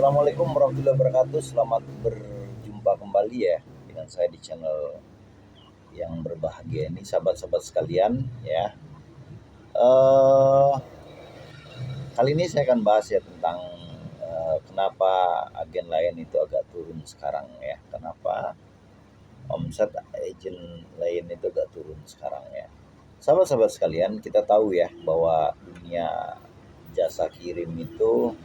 Assalamualaikum warahmatullahi wabarakatuh. Selamat berjumpa kembali ya dengan saya di channel yang berbahagia ini, sahabat-sahabat sekalian ya. Eh Kali ini saya akan bahas ya tentang kenapa agen lain itu agak turun sekarang ya. Kenapa omset agen lain itu agak turun sekarang ya. Sahabat-sahabat sekalian, kita tahu ya bahwa dunia jasa kirim itu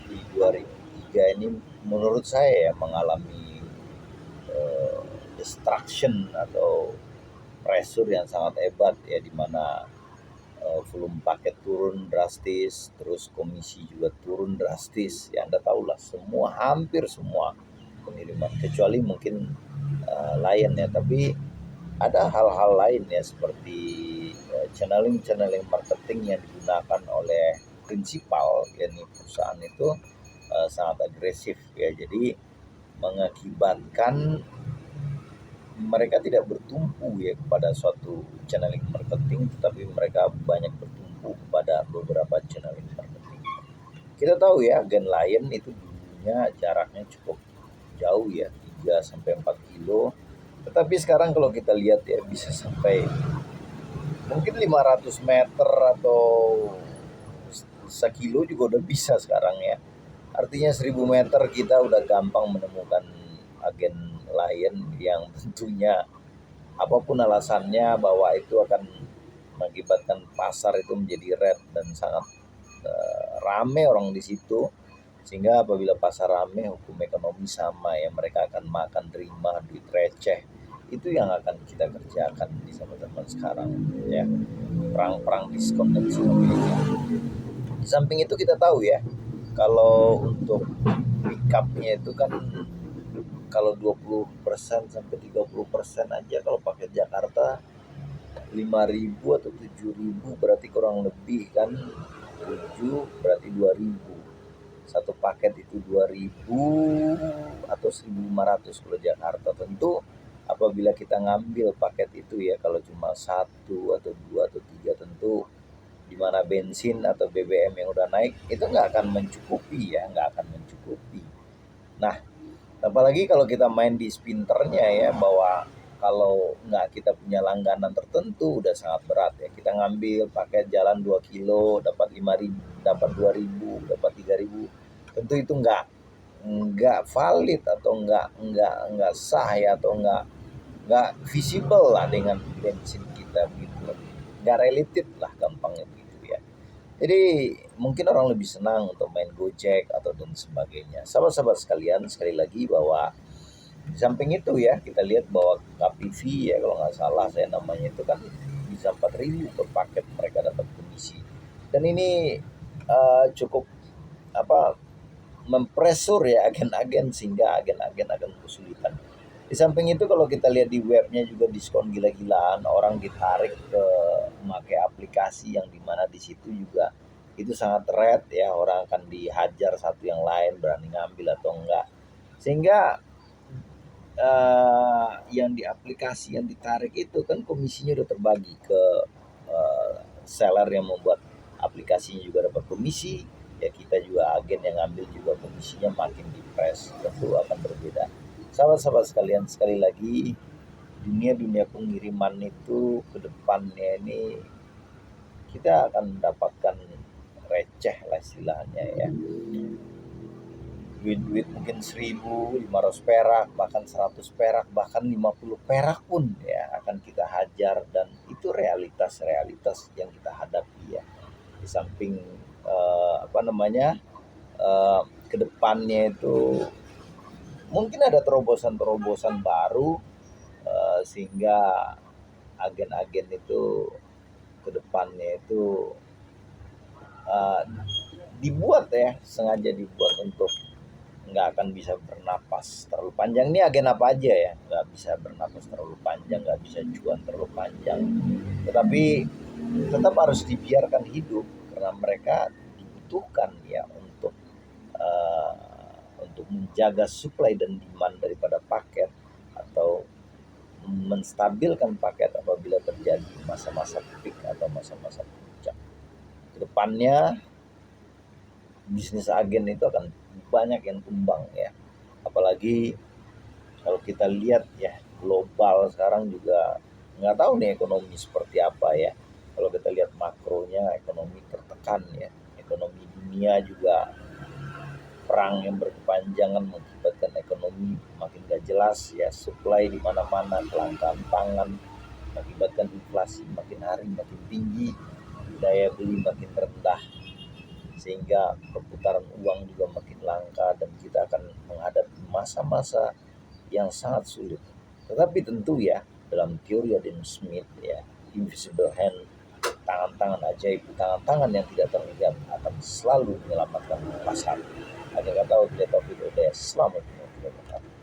di 2003 ini menurut saya ya mengalami destruction atau pressure yang sangat hebat ya, di mana volume paket turun drastis, terus komisi juga turun drastis ya. Anda tahulah semua, hampir semua pengiriman, kecuali mungkin lain ya, tapi ada hal-hal lain ya seperti channeling marketing yang digunakan oleh prinsipal yakni perusahaan itu sangat agresif ya, jadi mengakibatkan mereka tidak bertumpu ya kepada suatu channeling marketing, tetapi mereka banyak bertumpu kepada beberapa channeling marketing. Kita tahu ya, agen lain itu dulunya jaraknya cukup jauh ya, 3 sampai 4 kilo. Tetapi sekarang kalau kita lihat ya, bisa sampai mungkin 500 meter atau 1 kilo juga udah bisa sekarang ya. Artinya 1000 meter kita udah gampang menemukan agen lain yang tentunya apapun alasannya bahwa itu akan mengakibatkan pasar itu menjadi red dan sangat rame orang di situ, sehingga apabila pasar rame, hukum ekonomi sama ya, mereka akan makan terima duit receh. Itu yang akan kita kerjakan di zaman-zaman sekarang ya, perang-perang diskon dan sebagainya. Di samping itu kita tahu ya, kalau untuk pick up-nya itu kan kalau 20% sampai 30% aja kalau pakai Jakarta 5.000 atau 7.000, berarti kurang lebih kan 7 berarti 2.000. Satu paket itu 2.000 atau 1.500 kalau Jakarta. Tentu apabila kita ngambil paket itu ya, kalau cuma 1 atau 2 atau 3, tentu di mana bensin atau BBM yang udah naik itu nggak akan mencukupi ya, nggak akan mencukupi. Nah, apalagi kalau kita main di spinternya ya, bahwa kalau nggak kita punya langganan tertentu udah sangat berat ya. Kita ngambil paket jalan 2 kilo dapat 5.000, dapat 2.000, dapat 3.000. Tentu itu nggak valid atau nggak sah ya, atau nggak visible lah dengan bensin kita gitu. Nggak related lah gampangnya begitu ya. Jadi mungkin orang lebih senang untuk main Gojek atau dan sebagainya. Sahabat-sahabat sekalian, sekali lagi bahwa di samping itu ya, kita lihat bahwa KPV ya, kalau nggak salah saya namanya itu kan bisa 4.000 per paket mereka dapat komisi. Dan ini cukup apa, mempresur ya agen-agen, sehingga agen-agen akan kesulitan. Di samping itu kalau kita lihat di webnya juga diskon gila-gilaan, orang ditarik ke memakai aplikasi yang dimana di situ juga itu sangat red ya, orang akan dihajar satu yang lain berani ngambil atau enggak, sehingga yang di aplikasi yang ditarik itu kan komisinya udah terbagi ke seller yang membuat aplikasinya juga dapat komisi ya, kita juga agen yang ngambil juga komisinya makin di press, tentu akan berbeda. Sahabat-sahabat sekalian, sekali lagi dunia pengiriman itu ke depannya ini kita akan mendapatkan receh lah istilahnya ya, duit-duit mungkin 1.500 perak, bahkan 100 perak, bahkan 50 perak pun ya akan kita hajar, dan itu realitas yang kita hadapi ya. Di samping kedepannya itu mungkin ada terobosan-terobosan baru, sehingga agen-agen itu kedepannya itu sengaja dibuat untuk nggak akan bisa bernapas terlalu panjang. Ini agen apa aja ya, nggak bisa bernapas terlalu panjang, nggak bisa cuan terlalu panjang, tetapi tetap harus dibiarkan hidup karena mereka dibutuhkan ya untuk menjaga supply dan demand daripada paket, atau menstabilkan paket apabila terjadi masa-masa peak atau masa-masa puncak. Kedepannya bisnis agen itu akan banyak yang tumbang ya. Apalagi kalau kita lihat ya, global sekarang juga nggak tahu nih ekonomi seperti apa ya. Kalau kita lihat makronya, ekonomi tertekan ya. Ekonomi dunia juga, perang yang berkepanjangan mengakibatkan ekonomi makin gak jelas ya, supply di mana-mana, kelangkaan pangan, mengakibatkan inflasi makin hari makin tinggi, daya beli makin rendah, sehingga perputaran uang juga makin langka dan kita akan menghadapi masa-masa yang sangat sulit. Tetapi tentu ya, dalam teori Adam Smith ya, invisible hand, tangan-tangan ajaib, tangan-tangan yang tidak terlihat akan selalu menyelamatkan pasar. Ada kata, bila taufiq hidayah. Selamat menonton!